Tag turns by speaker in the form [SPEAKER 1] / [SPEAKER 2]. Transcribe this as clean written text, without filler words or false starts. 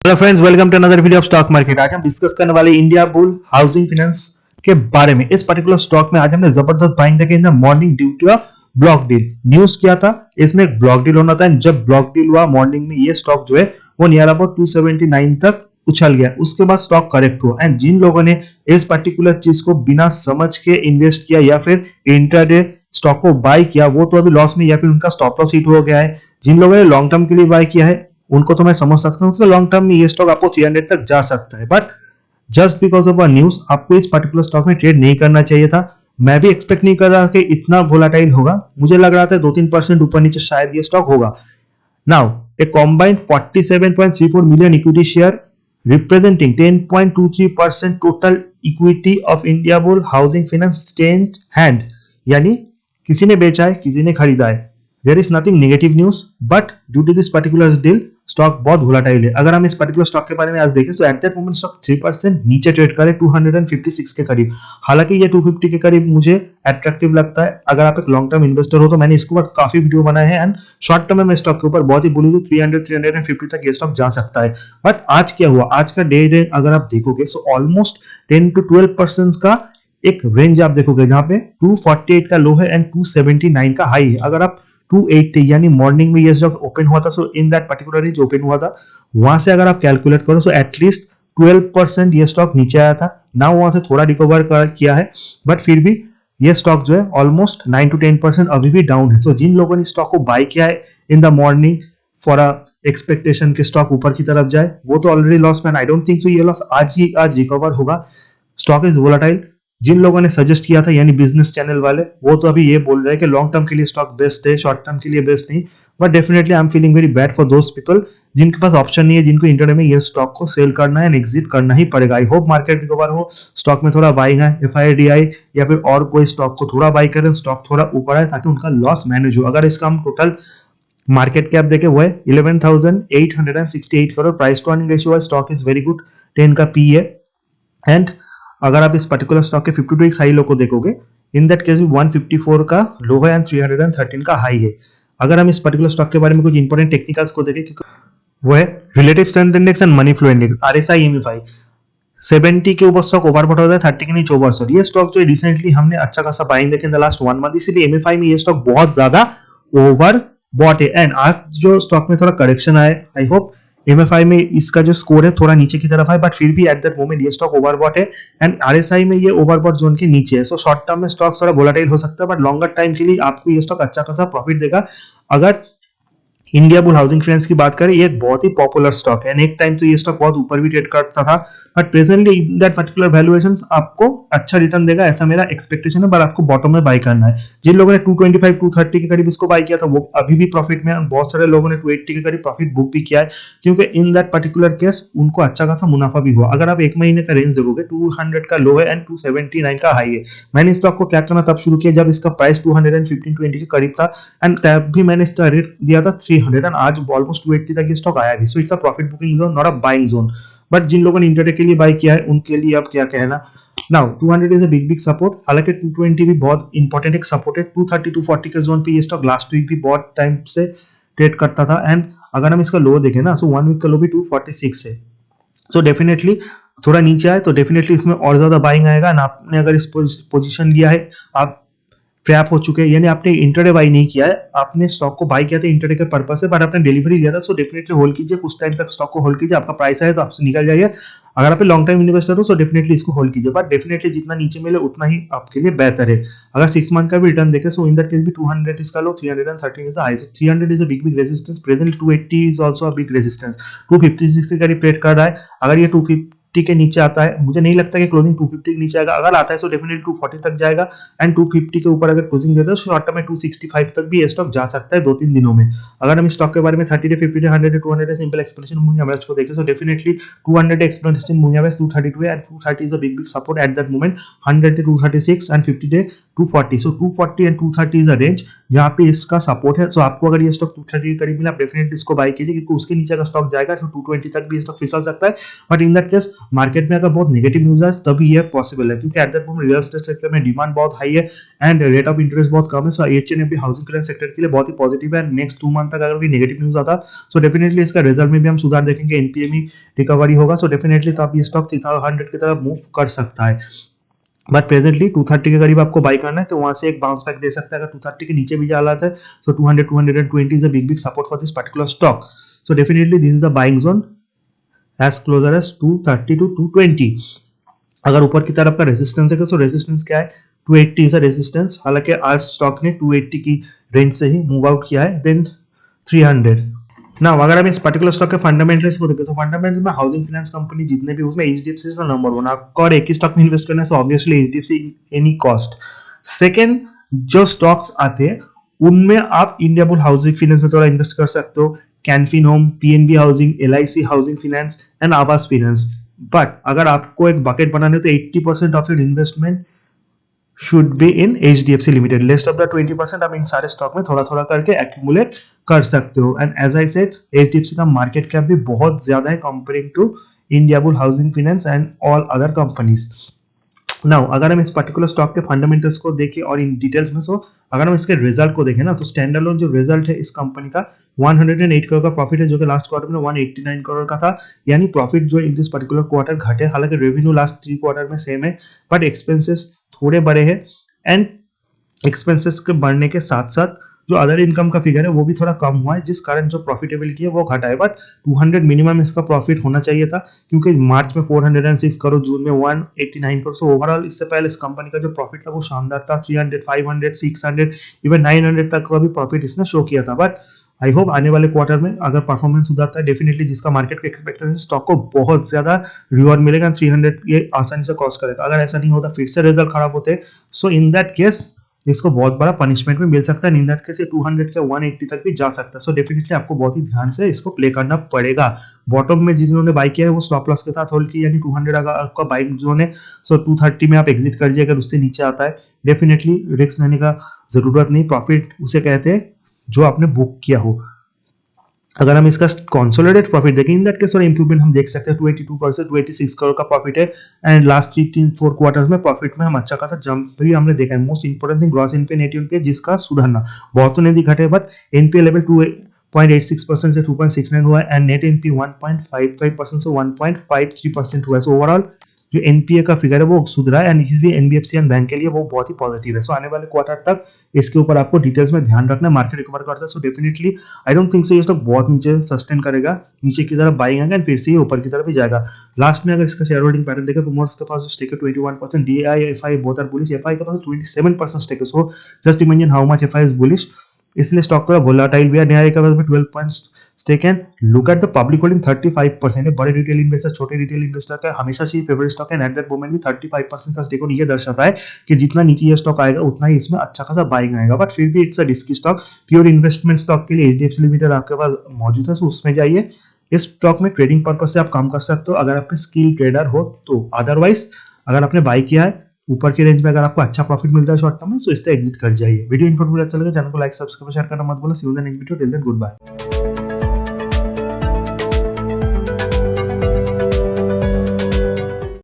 [SPEAKER 1] Hello friends, welcome to another video of stock market. आज हम discuss करने वाले इंडिया बुल हाउसिंग फाइनेंस के बारे में। इस पर्टिकुलर स्टॉक में आज हमने जबरदस्त बाइंग देखी in the morning due to a block deal. News क्या था, इसमें एक ब्लॉक डील होना था। जब ब्लॉक डील हुआ मॉर्निंग में, ये स्टॉक जो है वो नियर अबाउट 279 तक उछल गया। उसके बाद स्टॉक करेक्ट हुआ एंड जिन लोगों ने इस पर्टिकुलर चीज को बिना समझ के इन्वेस्ट किया या फिर इंट्राडे स्टॉक को बाय किया, वो तो अभी लॉस में या फिर उनका स्टॉप लॉस हिट हो गया है। जिन लोगों ने लॉन्ग टर्म के लिए बाय किया है उनको तो मैं समझ सकता हूँ कि लॉन्ग टर्म में ये स्टॉक आपको 300 तक जा सकता है, but just because of a news आपको इस पर्टिकुलर स्टॉक में ट्रेड नहीं करना चाहिए था। मैं भी एक्सपेक्ट नहीं कर रहा कि इतना वोलाटाइल होगा। मुझे लग रहा था 2-3% ऊपर नीचे शायद ये स्टॉक होगा। Now a combined 47.34 million equity share representing 10.23% total equity of India Bull Housing Finance change hand, यानी किसी ने बेचा है, किसी ने खरीदा है। There is nothing negative news, but due to this particular deal stock बहुत वोलाटाइल है। अगर हम इस पर्टिकुलर स्टॉक के बारे में आज देखें तो एट दैट मोमेंट स्टॉक 3% नीचे ट्रेड करे 256 के करीब। हालांकि ये 250 के करीब मुझे अट्रैक्टिव लगता है। अगर आप एक लॉन्ग टर्म इन्वेस्टर हो तो मैंने इसके बाद काफी वीडियो बनाए हैं एंड शॉर्ट टर्म में मैं स्टॉक के ऊपर बहुत ही बोलूँ 300-350 तक ये स्टॉक जा सकता है। बट आज क्या हुआ, आज का डे रेट अगर आप देखोगे तो ऑलमोस्ट 10 to 12% का एक रेंज आप देखोगे, जहां पे 248 का लो है एंड 279 का हाई है। अगर आप 280 यानी मॉर्निंग में ये स्टॉक ओपन हुआ था, so in that particular range open हुआ था, वहां से अगर आप कैलकुलेट करो सो एटलीस्ट 12% ये स्टॉक नीचे आया था ना। वहां से थोड़ा रिकवर किया है, बट फिर भी ये स्टॉक जो है ऑलमोस्ट 9 to 10% अभी भी डाउन है। सो जिन लोगों ने स्टॉक को बाय किया है इन the morning for a expectation के स्टॉक ऊपर की तरफ जाए, वो तो already loss man. I don't think so ये लॉस आज रिकवर होगा। Stock is volatile. जिन लोगों ने सजेस्ट किया था यानी बिजनेस चैनल वाले, वो तो अभी ये बोल रहे हैं कि लॉन्ग टर्म के लिए स्टॉक बेस्ट है, शॉर्ट टर्म के लिए बेस्ट नहीं। But definitely I am feeling very bad for those people जिनके पास ऑप्शन नहीं है, जिनको इंटरडे में ये स्टॉक को सेल करना है एंड एग्जिट करना ही पड़ेगा। आई होप मार्केट रिकवर हो, स्टॉक में थोड़ा बाइंग है, एफआईडीआई या फिर और कोई स्टॉक को थोड़ा बाई करें, स्टॉक थोड़ा ऊपर आए ताकि उनका लॉस मैनेज हो। अगर इसका हम टोटल मार्केट कैप देखे वो है 11,868 crore. Price to earning ratio है, स्टॉक इज वेरी गुड, 10 का पी है। एंड अगर आप इस पर्टिकुलर स्टॉक के 52 वीक्स हाई लो को देखोगे, इन दैट केस भी 154 का लो है एंड 313 का हाई है। अगर हम इस पर्टिकुलर स्टॉक के बारे में कुछ इंपॉर्टेंट टेक्निकल्स को देखें, वो है relative strength index and money flow index, RSI MFI. 70 के ऊपर स्टॉक ओवरबॉट होता है, 30 के नीचे ओवरसोल्ड। ये स्टॉक जो रिसेंटली हमने अच्छा खासा बाइंग देखे इन द लास्ट 1 मंथ, इसीलिए एमएफआई में ये स्टॉक बहुत ज्यादा ओवर बॉट है। एंड आज जो स्टॉक में थोड़ा करेक्शन आया, आई होप एमएफआई में इसका जो स्कोर है थोड़ा नीचे की तरफ है, बट फिर भी एट दैट मोमेंट ये स्टॉक ओवरबॉट है एंड आरएसआई में ये ओवरबॉट जोन के नीचे है। सो शॉर्ट टर्म में स्टॉक थोड़ा वोलेटाइल हो सकता है, बट लॉन्गर टाइम के लिए आपको ये स्टॉक अच्छा खासा प्रॉफिट देगा। अगर इंडिया बुल हाउसिंग फाइनेंस की बात करें, ये एक बहुत ही पॉपुलर स्टॉक है। एक टाइम से ये स्टॉक बहुत ऊपर भी ट्रेड करता था, but presently that particular valuation आपको अच्छा रिटर्न देगा, ऐसा मेरा एक्सपेक्टेशन है। पर आपको बॉटम में बाय करना है। जिन लोगों ने 225 230 के करीब इसको बाय किया था, वो अभी भी प्रॉफिट में है। बहुत सारे लोगों ने 280 के करीब प्रॉफिट बुक भी किया है, क्योंकि इन दैट पर्टिकुलर केस उनको अच्छा खासा मुनाफा भी हुआ। अगर आप एक महीने का रेंज देखोगे, 200 का लो है एंड 279 का हाई है। मैंने स्टॉक को ट्रैक करना तब शुरू किया जब इसका प्राइस 215-20 के करीब था एंड तब भी मैंने इसका रेट दिया था 300 एंड आज ऑलमोस्ट 280 तक ये स्टॉक आया भी। So it's a profit booking zone, not a buying zone. But जिन लोगों ने इंटरडे के लिए बाय किया है उनके लिए अब क्या कहना। Now 200 is a big support, हालांकि 220 भी बहुत इंपॉर्टेंट एक सपोर्ट है। 230 240 के जोन पे ये स्टॉक लास्ट वीक भी बहुत टाइम से ट्रेड करता था एंड अगर हम इसका लो देखें ना, सो 1 वीक का लो भी 246 है। सो डेफिनेटली थोड़ा नीचे आए तो डेफिनेटली इसमें और ज्यादा बाइंग आएगा। ना आपने अगर इस पोजीशन लिया है, आप ट्रैप हो चुके हैं, यानी आपने इंटरडे बाई नहीं किया है, आपने स्टॉक को बाई किया था इंटरडे के पर्पज से, बट आपने डिलीवरी लिया था। सो डेफिनेटली होल्ड कीजिए, कुछ टाइम तक स्टॉक को होल्ड कीजिए। आपका प्राइस है तो आपसे निकल जाइए। अगर आप लॉन्ग टाइम इन्वेस्टर हो तो डेफिनेटली इसको होल्ड कीजिए, बट डेफिनेटली जितना नीचे मिले उतना ही आपके लिए बेहतर है। अगर 6 मंथ का भी रिटर्न देखें, सो इन दैट केस भी 200 इसका लो, 313 is the high. 300 is a big resistance, presently 280 is also a big resistance. 256 के करीब ट्रेड कर रहा है। अगर ये 250 के नीचे आता है, मुझे नहीं लगता कि क्लोजिंग 250 के नीचे आएगा। अगर आता है तो डेफिनेटली 240 तक जाएगा एंड 250 के ऊपर अगर क्लोजिंग देता है तो शॉर्ट टर्म में 265 तक भी ये स्टॉक जा सकता है 2-3 दिनों में। अगर हम स्टॉक के बारे में 30 day 50 day 100 day 200 day simple explanation moving average को देखें, तो definitely 200 day explanation moving average 232 है and 230 is a big support at that moment. 100 day 236 and 50 day 240। So 240 and 230 is a range जहां पे इसका सपोर्ट है। सो आपको अगर ये स्टॉक 230 के करीब मिला, आप डेफिनेटली इसको बाय कीजिए, क्योंकि उसके नीचे का स्टॉक जाएगा तो 220 तक भी स्टॉक फिसल सकता है। But in that case market में अगर बहुत नेगेटिव न्यूज है तभी ये पॉसिबल है, क्योंकि eight that moment real estate sector में डिमांड बहुत हाई है एंड रेट ऑफ इंटरेस्ट बहुत कम है। सो एचएनएफबी हाउसिंग फाइनेंस सेक्टर के लिए बहुत ही पॉजिटिव है। नेक्स्ट 2 मंथ तक अगर कोई नेगेटिव न्यूज आता सो डेफिनेटली इसका रिजल्ट में भी हम सुधार देखेंगे, एनपीए में रिकवरी होगा। सो डेफिनेटली तो आप ये स्टॉक 3000 की तरफ मूव कर सकता है, बट प्रेजेंटली 230 के करीब आपको बाई करना है, तो वहां से एक बाउंस बैक दे सकता है अगर 230 के नीचे भी जा रहा है। So 200 220 is a big support for this particular stock. So definitely this is the buying zone as closer as 230 to 220। अगर ऊपर की तरफ का रेजिस्टेंस है, सो रेजिस्टेंस क्या है, 280 इज अ रेजिस्टेंस। हालांकि आज स्टॉक ने 280 की रेंज से ही मूव आउट किया है, देन 300। ना अगर हम इस पर्टिकुलर स्टॉक के फंडामेंटल्स को देखें तो फंडामेंटल्स में हाउसिंग फाइनेंस कंपनी जितने भी उसमें एचडीएफसी का नंबर 1। आपको और एक ही स्टॉक में इन्वेस्ट करना है, so obviously HDFC any cost. Second जो स्टॉक्स आते हैं उनमें आप इंडिया बुल हाउसिंग फाइनेंस में थोड़ा इन्वेस्ट कर सकते हो, Canfin home, PNB housing, LIC housing finance and Aavas finance. But अगर आपको एक बकेट बनाने तो 80% of your investment should be in HDFC limited. Rest of the 20% आप इन सारे स्टॉक में थोड़ा थोड़ा करके एक्यूमुलेट कर सकते हो। And as I said HDFC का मार्केट कैप भी बहुत ज्यादा है comparing to India Bull Housing finance and all other companies. Now अगर हम इस पर्टिकुलर स्टॉक के फंडामेंटल्स को देखें और इन डिटेल्स में, सो अगर हम इसके रिजल्ट को देखें ना तो स्टैंड अलोन जो रिजल्ट है इस कंपनी का 108 करोड़ का प्रॉफिट है, जो कि लास्ट क्वार्टर में 189 करोड़ का था। यानी प्रॉफिट जो इन दिस पर्टिकुलर क्वार्टर घटे, हालांकि रेवेन्यू लास्ट 3 क्वार्टर में सेम है, बट एक्सपेंसेस थोड़े बड़े हैं एंड एक्सपेंसेस के बढ़ने के साथ साथ जो अदर इनकम का फिगर है वो भी थोड़ा कम हुआ है, जिस कारण जो प्रॉफिटेबिलिटी है वो घटा है। बट 200 मिनिमम इसका प्रॉफिट होना चाहिए था, क्योंकि मार्च में 406 करोड़, जून में 189 करोड़। सो ओवरऑल इससे पहले इस कंपनी का जो प्रॉफिट था वो शानदार था, 300 500 600 इवन 900 तक का भी प्रॉफिट इसने शो किया था। बट आई होप आने वाले क्वार्टर में अगर परफॉर्मेंस सुधारता है, डेफिनेटली जिसका मार्केट का एक्सपेक्टेशन स्टॉक को बहुत ज्यादा रिवॉर्ड मिलेगा, 300 ये आसानी से क्रॉस करेगा। अगर ऐसा नहीं होता, फिर से रिजल्ट खराब होते, सो इन दैट केस इसको बहुत बड़ा पनिशमेंट भी मिल सकता है। इन दैट केस 200 के 180 तक भी जा सकता है। सो डेफिनेटली आपको बहुत ही ध्यान से इसको प्ले करना पड़ेगा। बॉटम में जिन्होंने बाई किया है वो स्टॉप लॉस के साथ होल्ड की, यानी 200 अगर आपका बाई जोन है, सो 230 में आप एग्जिट कर अगर उससे नीचे आता है, डेफिनेटली रिस्क लेने का जरूरत नहीं। प्रॉफिट उसे कहते हैं जो आपने बुक किया हो। अगर हम इसका कंसोलिडेट प्रॉफिट देखें, इन दैट केस और इंप्रूवमेंट हम देख सकते हैं, 282% 286 करोड़ का प्रॉफिट है। एंड लास्ट 3-4 क्वार्टर्स में प्रॉफिट में हम अच्छा खासा जंप भी हमने देखा है। Most important thing gross NPA net NPA जिसका सुधरना, बहुत तो नहीं घटे, बट एनपीए लेवल 2.86% से 2.69 हुआ है एंड नेट एनपीए 1.55% से 1.53% हुआ है। सो ओवरऑल जो एनपीए का फिगर है वो सुधरा है एंड इस भी एनबीएफसी एंड बैंक के लिए वो बहुत ही पॉजिटिव है। सो आने वाले क्वार्टर तक इसके ऊपर आपको डिटेल्स में ध्यान रखना है, मार्केट रिकवर करता है। So definitely I don't think so ये स्टॉक बहुत नीचे सस्टेन करेगा, नीचे की तरफ बाइंग आएगा एंड फिर से ये ऊपर की तरफ ही जाएगा। लास्ट में अगर इसका शेयर होल्डिंग पैटर्न देखें तो मोस्ट के पास स्टेक है 21%, DI FI both are bullish, FI के पास 27% स्टेक है। So just imagine how much FI is bullish, इसलिए स्टॉक थोड़ा वोलेटाइल भी है। डीआई के पास में 12 point stake and look at the public holding 35% है। बड़े रिटेल इन्वेस्टर छोटे रिटेल इन्वेस्टर का हमेशा से फेवरेट स्टॉक है, एट दैट मोमेंट भी 35% का स्टेक, और ये दर्शाता है कि जितना नीचे ये स्टॉक आएगा उतना ही इसमें अच्छा खासा बाइंग आएगा। बट फिर भी it's a risky stock. Pure investment stock के लिए एचडीएफसी लिमिटेड आपके पास मौजूद है, सो उसमें जाइए। इस स्टॉक में ट्रेडिंग पर्पज से आप काम कर सकते हो अगर आप स्किल ट्रेडर हो तो। अदरवाइज अगर आपने बाई किया है ऊपर के रेंज में, अगर आपको अच्छा प्रॉफिट मिलता है शॉर्ट टर्म में, तो इससे एग्जिट कर जाइए। वीडियो इन्फॉर्मेटिव अच्छा लगे चैनल को लाइक सब्सक्राइब शेयर करना मत भूलना। See you in the next video, till then good bye.